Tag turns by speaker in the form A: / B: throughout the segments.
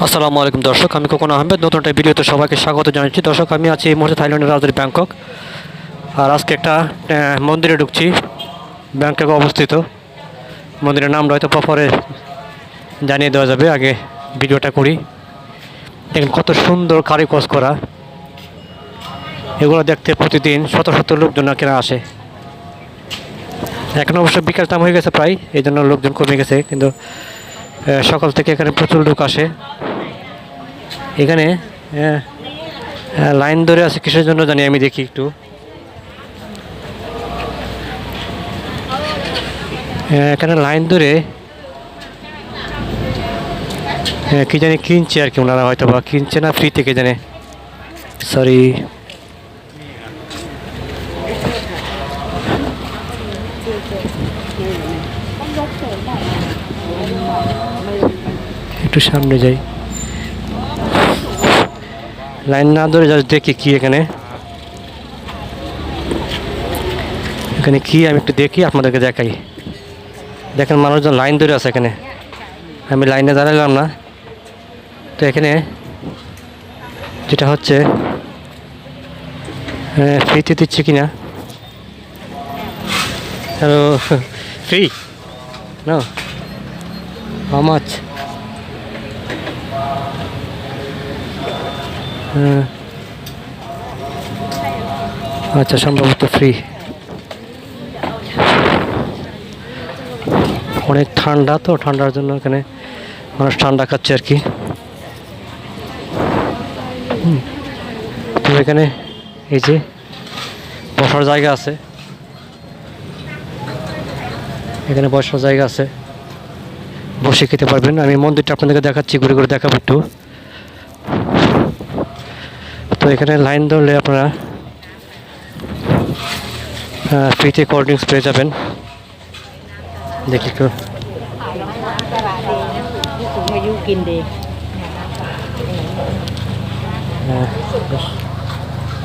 A: আসসালামু আলাইকুম দর্শক, আমি খোকন আহমেদ নতুন একটা ভিডিওতে সবাইকে স্বাগত জানাচ্ছি। দর্শক, আমি আছি এই মুহূর্তে থাইল্যান্ডের রাজধানী ব্যাংকক। আর আজকে একটা মন্দিরে ঢুকছি, ব্যাংককে অবস্থিত। মন্দিরের নামটা হয়তো প্রপারে জানিয়ে দেওয়া যাবে, আগে ভিডিওটা করি। দেখেন কত সুন্দর কারুকাজ করা, এগুলো দেখতে প্রতিদিন শত শত লোকজন এখানে আসে। এখন অবশ্য বিকাল টাইম হয়ে গেছে প্রায়, এই জন্য লোকজন কমে গেছে, কিন্তু সকাল থেকে এখানে প্রচুর লোক আসে। এখানে লাইন ধরে আছে কিসের জন্য জানি, আমি দেখি একটু। এখানে লাইন ধরে কি জানি কিনছে আর কি, ওনারা হয়তো বা কিনছে না ফ্রি থেকে জানে, সরি। একটু সামনে যাই, লাইন না ধরে জাস্ট দেখি কি এখানে এখানে কি, আমি একটু দেখি আপনাদেরকে দেখাই। দেখেন মানুষজন লাইন ধরে আছে এখানে, আমি লাইনে দাঁড়ালাম না। তো এখানে যেটা হচ্ছে ফ্রিতে দিচ্ছে কিনা। হ্যালো, ফ্রি না, হাউ মাচ? আচ্ছা, সম্ভবত ফ্রি। অনেক ঠান্ডা, তো ঠান্ডার জন্য এখানে মানুষ ঠান্ডা খাচ্ছে আর কি। তো এখানে এই যে বসার জায়গা আছে, এখানে বসার জায়গা আছে, বসে খেতে পারবেন। আমি মন্দিরটা আপনাদেরকে দেখাচ্ছি, ঘুরে ঘুরে দেখাবো একটু। তো এখানে লাইন ধরলে আপনারা ফ্রিতে কোল্ড ড্রিঙ্কস পেয়ে যাবেন। দেখি একটু,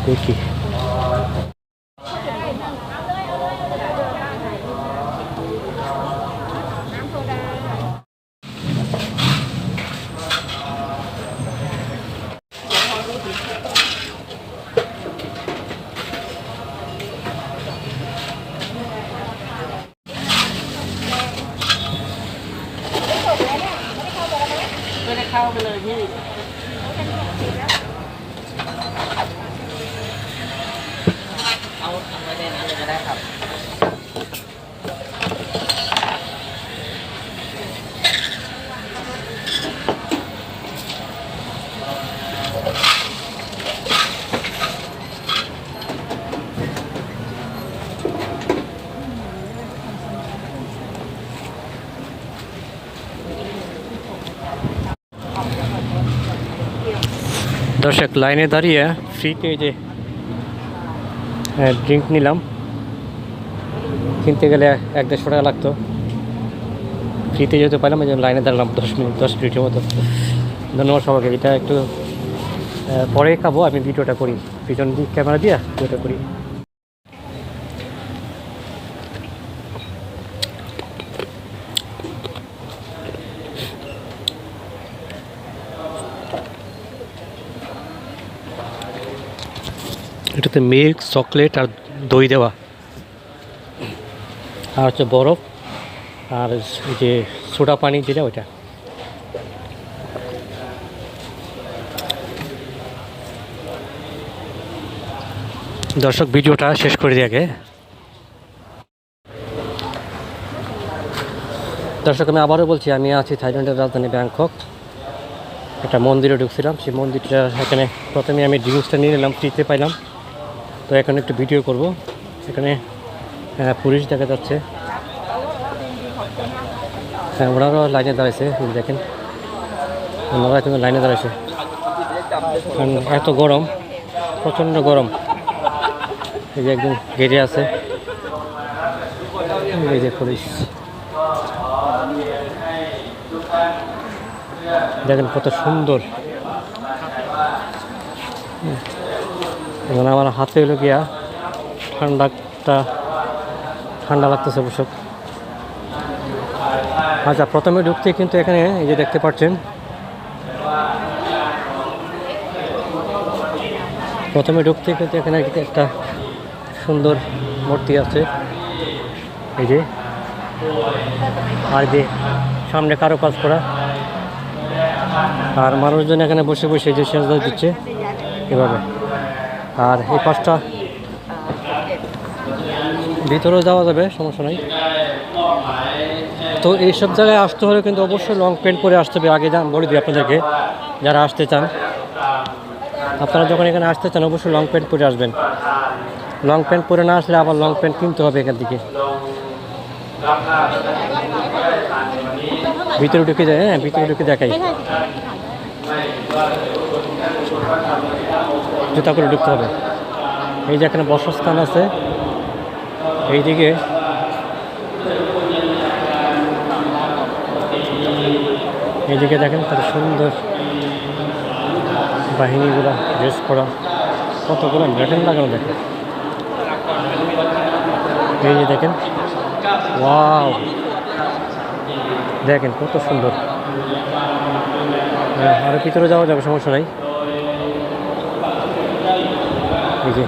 A: দেখি। দর্শক, লাইনে দাঁড়িয়ে ফ্রিতে যে ড্রিঙ্ক নিলাম, কিনতে গেলে 1-150 টাকা লাগতো, ফ্রিতে যেহেতু পাইলাম এই জন্য লাইনে দাঁড়ালাম 10 মিনিটের মতো। ধন্যবাদ সবাইকে। এটা একটু পরে খাবো, আমি ভিডিওটা করি, পিছন দিক ক্যামেরা দিয়ে ভিডিওটা করি। এটাতে মিল্ক, চকলেট আর দই দেওয়া, আর হচ্ছে বরফ, আর এই যে সোডা পানি যেটা ওইটা। দর্শক, ভিডিওটা শেষ করে দিয়ে আগে দর্শক, আমি আবারও বলছি, আমি আছি থাইল্যান্ডের রাজধানী ব্যাংকক। একটা মন্দিরে ঢুকছিলাম, সেই মন্দিরটা এখানে প্রথমে আমি ড্রিঙ্কসটা নিয়ে নিলাম, ফ্রিতে পাইলাম। তো এখন একটু ভিডিও করব। এখানে পুলিশ দেখা যাচ্ছে, হ্যাঁ ওনারাও লাইনে দাঁড়াইছে, দেখেন ওনারা কিন্তু লাইনে দাঁড়াইছে, কারণ এত গরম, প্রচণ্ড গরম। এই যে একজন গেটে আছে, এই যে পুলিশ, দেখেন কত সুন্দর। এখন আমার হাতে হলো গিয়া ঠান্ডা লাগতেছে অবশ্য। আচ্ছা, প্রথমে ঢুকতে কিন্তু এখানে এই যে দেখতে পাচ্ছেন প্রথমে ঢুকতে কিন্তু এখানে একটা সুন্দর মূর্তি আছে, এই যে, আর যে সামনে কারো কাজ করা, আর মানুষজন এখানে বসে বসে যে সেজদা দিচ্ছে এভাবে। আর এই পাশটা ভিতরেও যাওয়া যাবে, সমস্যা নাই। তো এইসব জায়গায় আসতে হলে কিন্তু অবশ্যই লং প্যান্ট পরে আসতে হবে। আগে বলে দিই আপনাদেরকে, যারা আসতে চান, আপনারা যখন এখানে আসতে চান অবশ্যই লং প্যান্ট পরে আসবেন। লং প্যান্ট পরে না আসলে আবার লং প্যান্ট কিনতে হবে এখান থেকে। ভিতরে ঢুকে যায়, হ্যাঁ ভিতরে ঢুকে দেখাই, জুতা করে ঢুকতে হবে। এই যে এখানে বসার স্থান আছে, এইদিকে এইদিকে দেখেন তার সুন্দর বাহিনীগুলো ড্রেস করা, কতগুলো মেডেল লাগানো দেখেন। এই যে দেখেন, ওয়াও, দেখেন কত সুন্দর। আরও ভিতরে যাওয়া যাবে, সমস্যা নাই। এই যে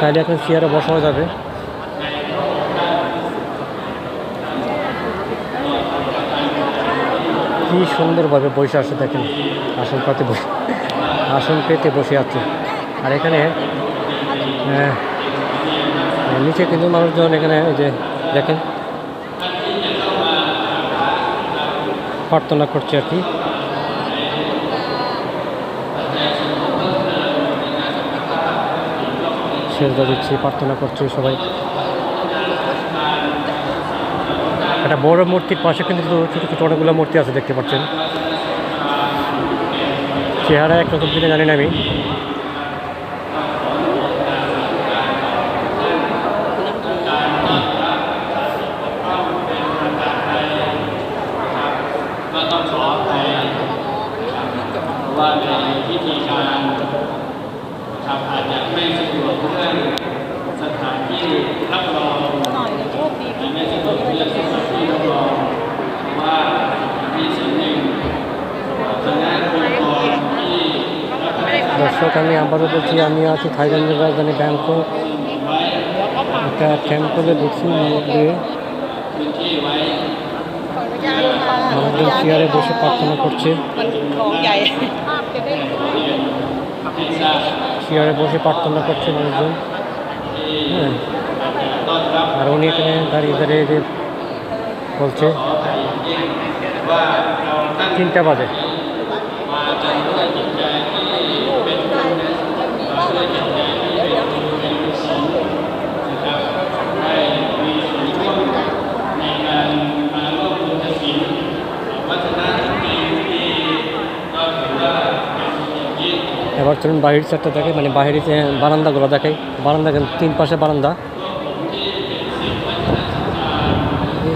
A: চাইলে এখন চেয়ারে বসানো যাবে। কি সুন্দরভাবে বসে আসে দেখেন, আসন পেতে বসে আছে। আর এখানে নিচে কিন্তু মানুষজন এখানে এই যে দেখেন প্রার্থনা করছে আর কি। সেজদা দিচ্ছে, প্রার্থনা করছে সবাই। একটা বড় মূর্তির পাশে কিন্তু ছোটো ছোটো অনেকগুলো মূর্তি আছে, দেখতে পাচ্ছেন। চেহারা একরকম কিনা জানি না আমি। দর্শক, আমি আবারও বলছি, আমি আছি থাইল্যান্ডের রাজধানী ব্যাংকক। একটা টেম্পলে ঢুকছি, মানুষজন চেয়ারে বসে প্রার্থনা করছে, চেয়ারে বসে প্রার্থনা করছে মানুষজন। হ্যাঁ, আর উনি এখানে দাঁড়িয়ে দাঁড়িয়ে যে বলছে 3টা বাজে। এবার চলুন বাহির সাইডটা দেখে, মানে বাহিরে বারান্দাগুলো দেখাই। বারান্দা 3 পাশে বারান্দা।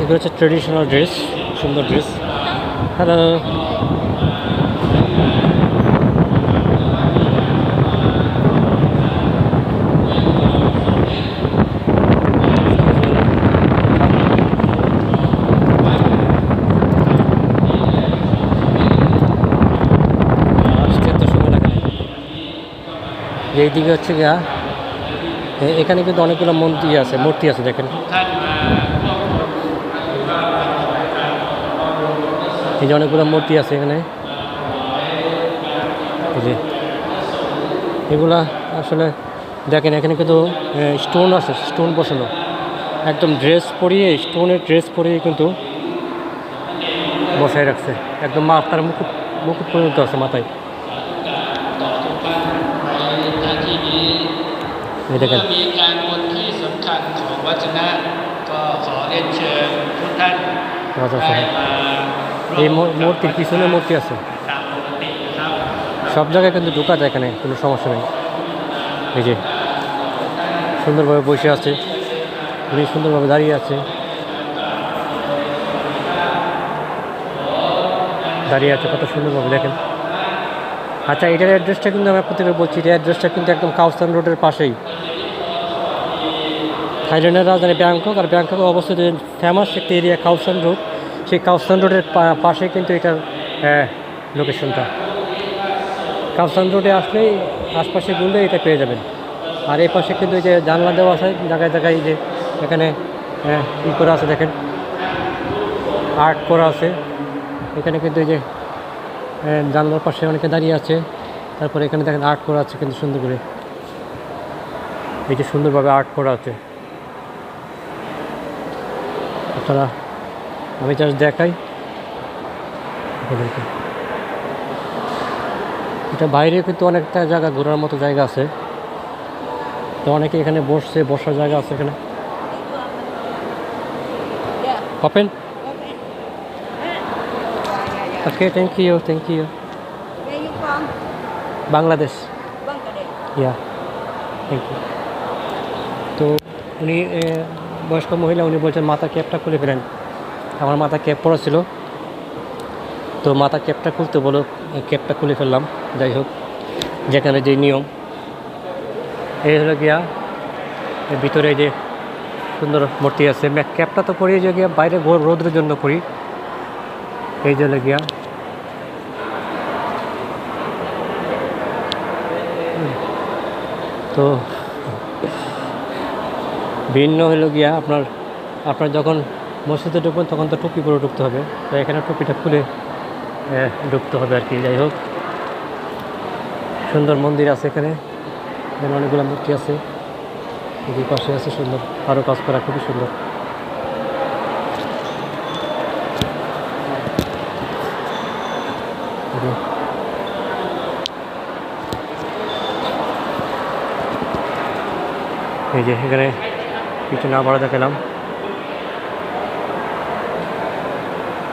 A: এগুলো হচ্ছে ট্রেডিশনাল ড্রেস, সুন্দর ড্রেস। হ্যালো, এইদিকে হচ্ছে গিয়া, এখানে কিন্তু অনেকগুলো মূর্তি আছে দেখেন। এই যে অনেকগুলো মূর্তি আছে এখানে। এই যে এগুলা আসলে দেখেন, এখানে কিন্তু স্টোন আছে, স্টোন বসানো, একদম ড্রেস পরিয়ে, স্টোনের ড্রেস পরিয়ে কিন্তু বসায় রাখছে। একদম তার মুকুট পর্যন্ত আছে মাথায়। এই দেখেন, এই মূর্তির পিছনে মূর্তি আছে। সব জায়গায় কিন্তু ঢোকা যায়, এখানে কোনো সমস্যা নেই। এই যে সুন্দরভাবে বসে আছে, উনি সুন্দরভাবে দাঁড়িয়ে আছে, কত সুন্দরভাবে দেখেন। আচ্ছা, এটার অ্যাড্রেসটা কিন্তু আমি আপনাদের বলছি, এটার অ্যাড্রেসটা কিন্তু একদম কাউসান রোডের পাশেই। থাইল্যান্ডের রাজধানী ব্যাংকক, আর ব্যাংককে অবস্থিত ফেমাস একটি এরিয়া কাওসান রোড, সেই কাওসান রোডের পাশে কিন্তু এটার লোকেশনটা। কাওসান রোডে আসলেই আশপাশে ঘুরলে এটা পেয়ে যাবেন। আর এই পাশে কিন্তু এই যে জানলা দেওয়া আছে জায়গায় জায়গায়, যে এখানে ই করা আছে দেখেন, আর্ট করা আছে এখানে কিন্তু। এই যে জানলার পাশে অনেকে দাঁড়িয়ে আছে, তারপরে এখানে দেখেন আর্ট করা আছে কিন্তু সুন্দর করে, এই যে সুন্দরভাবে আর্ট করা আছে। আপনারা, আমি জাস্ট দেখাই, এটা বাইরে কিন্তু অনেকটা জায়গা ঘোরার মতো জায়গা আছে, তো অনেকে এখানে বসছে, বসার জায়গা আছে এখানে। Open, okay, thank you, thank you.
B: Where you from?
A: Bangladesh,
B: Bangladesh.
A: Yeah, thank you. তো উনি বয়স্ক মহিলা, উনি বলছেন মাথা ক্যাপটা খুলে ফেলেন। আমার মাথা ক্যাপ পরা ছিল, তো মাথা ক্যাপটা খুলতে বলো, ক্যাপটা খুলে ফেললাম। যাই হোক, যেখানে যে নিয়ম, এই হলো গিয়া এর ভিতরে যে সুন্দর মূর্তি আছে। ক্যাপটা তো পরিয়ে যে গিয়া বাইরে রোদের জন্য করি, এই যে হলো গিয়া তো ভিন্ন হলো গিয়া আপনার যখন মসজিদে ঢুকবেন তখন তো টুপি পরে ঢুকতে হবে, তো এখানে টুপিটা খুলে ঢুকতে হবে আর কি। যাই হোক, সুন্দর মন্দির আছে এখানে, এখানে অনেকগুলো মূর্তি আছে, এই পাশে আছে সুন্দর, আরও কাজ করা খুবই সুন্দর। এই যে এখানে পিছনে আবার দেখালাম,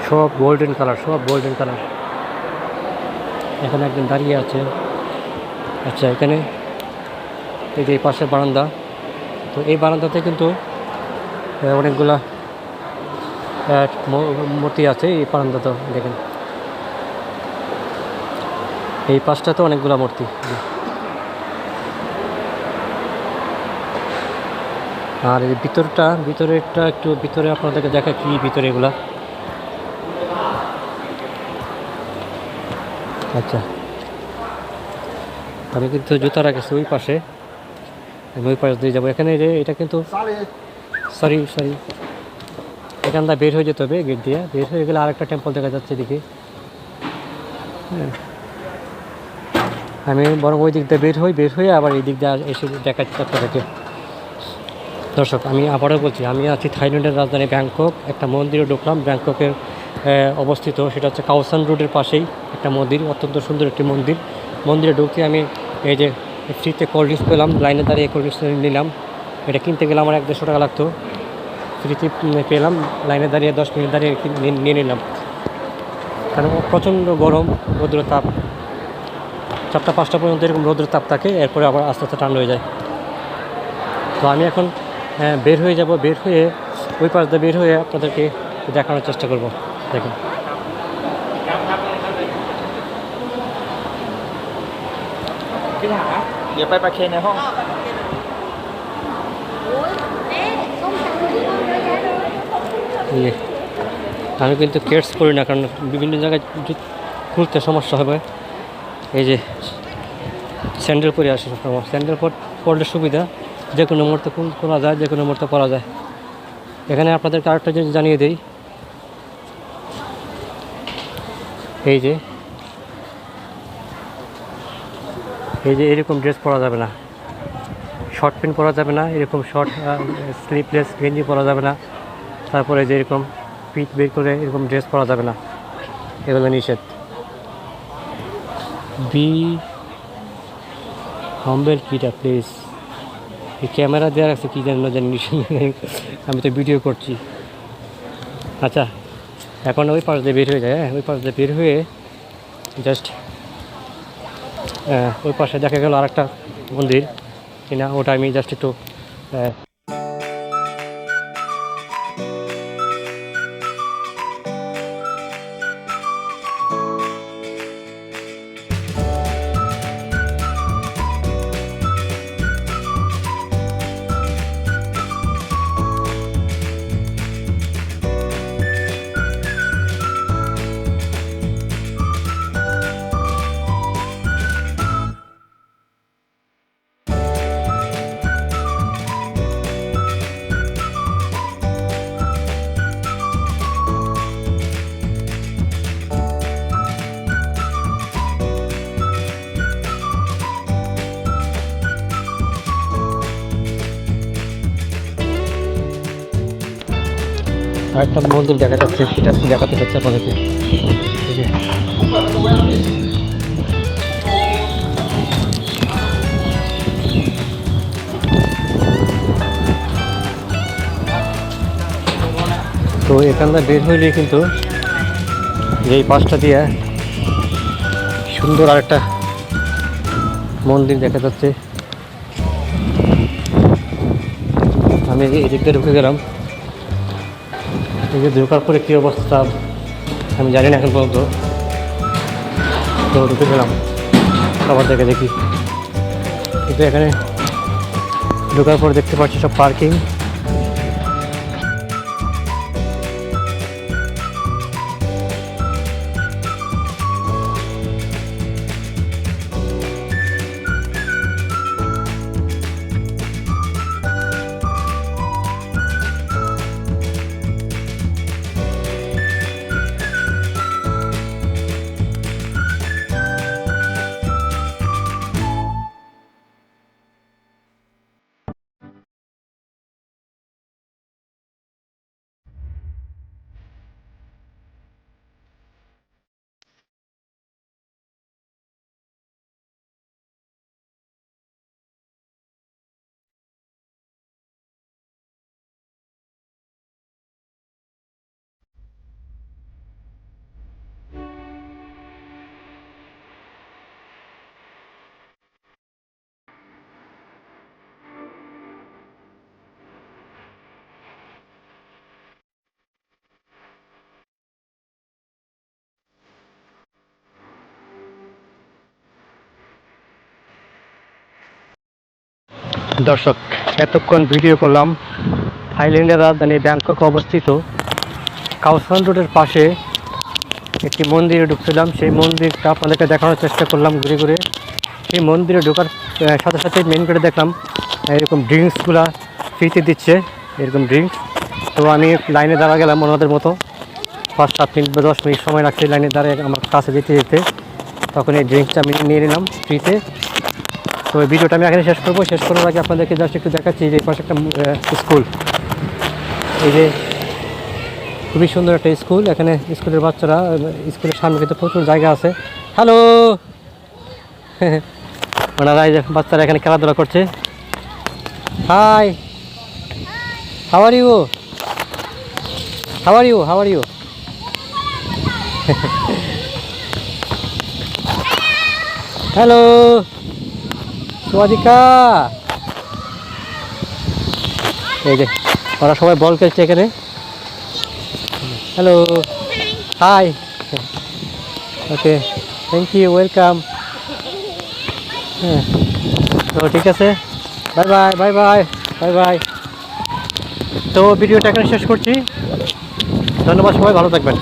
A: সব গোল্ডেন কালার, সব গোল্ডেন কালার। এখানে একজন দাঁড়িয়ে আছে। আচ্ছা, এখানে এই যে পাশে বারান্দা, তো এই বারান্দাতে কিন্তু অনেকগুলা মূর্তি আছে। এই বারান্দাতে দেখেন, এই পাশটাতে অনেকগুলা মূর্তি। আর এই ভিতরেরটা একটু ভিতরে আপনাদেরকে দেখা কি ভিতরে এগুলা। আচ্ছা, আমি কিন্তু জুতা রাখেছি ওই পাশে, আমি ওই পাশ দিয়ে যাবো। এখানে যে এটা কিন্তু সরি, এখান থেকে বের হয়ে যেতে হবে, গেট দিয়ে বের হয়ে গেলে আরেকটা টেম্পল দেখা যাচ্ছে এদিকে। আমি বরং ওই দিক দিয়ে বের হয়ে আবার এই দিক দিয়ে এসে দেখাচ্ছি আপনাদেরকে। দর্শক, আমি আবারও বলছি, আমি আছি থাইল্যান্ডের রাজধানী ব্যাংকক। একটা মন্দিরে ঢুকলাম, ব্যাংককের অবস্থিত, সেটা হচ্ছে কাওসান রোডের পাশেই একটা মন্দির, অত্যন্ত সুন্দর একটি মন্দির। মন্দিরে ঢুকতে আমি এই যে ফ্রিতে কোল্ড ড্রিঙ্কস পেলাম, লাইনে দাঁড়িয়ে কোল্ড ড্রিঙ্কস নিলাম। এটা কিনতে গেলে আমার 100-150 টাকা লাগতো, ফ্রিতে পেলাম, লাইনে দাঁড়িয়ে 10 মিনিট দাঁড়িয়ে নিয়ে নিলাম। কারণ প্রচণ্ড গরম, রৌদ্র তাপ, 4টা-5টা পর্যন্ত এরকম রৌদ্র তাপ থাকে, এরপরে আবার আস্তে আস্তে ঠান্ডা হয়ে যায়। তো আমি এখন বের হয়ে যাব, বের হয়ে ওই পাশ দিয়ে বের হয়ে আপনাদেরকে দেখানোর চেষ্টা করব। দেখুন,
B: Ủa, ê, không tặng đi con nữa ra rồi.
A: আমি কিন্তু কেটস পরি না, কারণ বিভিন্ন জায়গায় খুলতে সমস্যা হবে। এই যে স্যান্ডেল পরে আসে, আমার স্যান্ডেল পরলে সুবিধা, যে কোনো মুহূর্তে খোলা যায়, যে কোনো মুহূর্তে পরা যায়। এখানে আপনাদেরকে আরেকটা জিনিস জানিয়ে দিই, এই যে এরকম ড্রেস পরা যাবে না, শর্ট প্যান্ট পরা যাবে না, এরকম শর্ট স্লিভলেস গেঞ্জি পরা যাবে না, তারপরে যে এরকম পিঠ বের করে এরকম ড্রেস পরা যাবে না, এগুলো নিষেধ। বি হাম্বেল কিটা প্লিজ। এই ক্যামেরা দেওয়া রাখছে কী জানি না, জানি আমি তো ভিডিও করছি। আচ্ছা, এখন ওই পাশ দিয়ে বের হয়ে যায়, ওই পাশ দিয়ে বের হয়ে জাস্ট ওই পাশে দেখা গেল আরেকটা মন্দির কিনা, ওটা আমি জাস্ট একটু একটা মন্দির দেখা যাচ্ছে, সেটা দেখাতে যাচ্ছে আপনাদেরকে। এই যে তো এখানটা বের হইলেই কিন্তু এই পাশটা দিয়ে সুন্দর আরেকটা মন্দির দেখা যাচ্ছে। আমি এই দিক দিয়ে ঢুকে গেলাম। এই যে ঢোকার পরে কী অবস্থা আমি জানি না এখন পর্যন্ত। তো ঢুকে গেলাম, সবার দেখে দেখি। কিন্তু এখানে ঢোকার পর দেখতে পাচ্ছি সব পার্কিং। দর্শক, এতক্ষণ ভিডিও করলাম থাইল্যান্ডের রাজধানী ব্যাংকক অবস্থিত কাওসান রোডের পাশে একটি মন্দিরে ঢুকছিলাম। সেই মন্দিরটা আপনাদেরকে দেখানোর চেষ্টা করলাম ঘুরে ঘুরে। সেই মন্দিরে ঢোকার সাথে সাথে মেন গেটে দেখলাম এরকম ড্রিঙ্কসগুলা ফ্রিতে দিচ্ছে, এরকম ড্রিঙ্কস। তো আমি লাইনে দাঁড়া গেলাম ওনাদের মতো, 5-7 মিনিট বা 10 মিনিট সময় লাগছে লাইনে দাঁড়িয়ে আমার কাছে যেতে যেতে। তখন এই ড্রিঙ্কসটা আমি নিয়ে নিলাম ফ্রিতে। তো এই ভিডিওটা আমি এখানে শেষ করবো। শেষ করার আগে আপনাদেরকে জাস্ট একটু দেখাচ্ছি যে এই পাশে একটা স্কুল। এই যে খুবই সুন্দর একটা স্কুল। এখানে স্কুলের বাচ্চারা, স্কুলের সামনে কিন্তু প্রচুর জায়গা আছে। হ্যালো ওনারা এই যে বাচ্চারা এখানে খেলাধুলা করছে। Hi, how are you, how are you, how are you. Hello, সওয়াদিকা। এই যে ওরা সবাই বল খেলছে এখানে। Hello, hi, okay, thank you, welcome. হ্যাঁ, তো ঠিক আছে, bye bye, bye bye, bye bye. তো ভিডিওটা এখানে শেষ করছি। ধন্যবাদ, সবাই ভালো থাকবেন।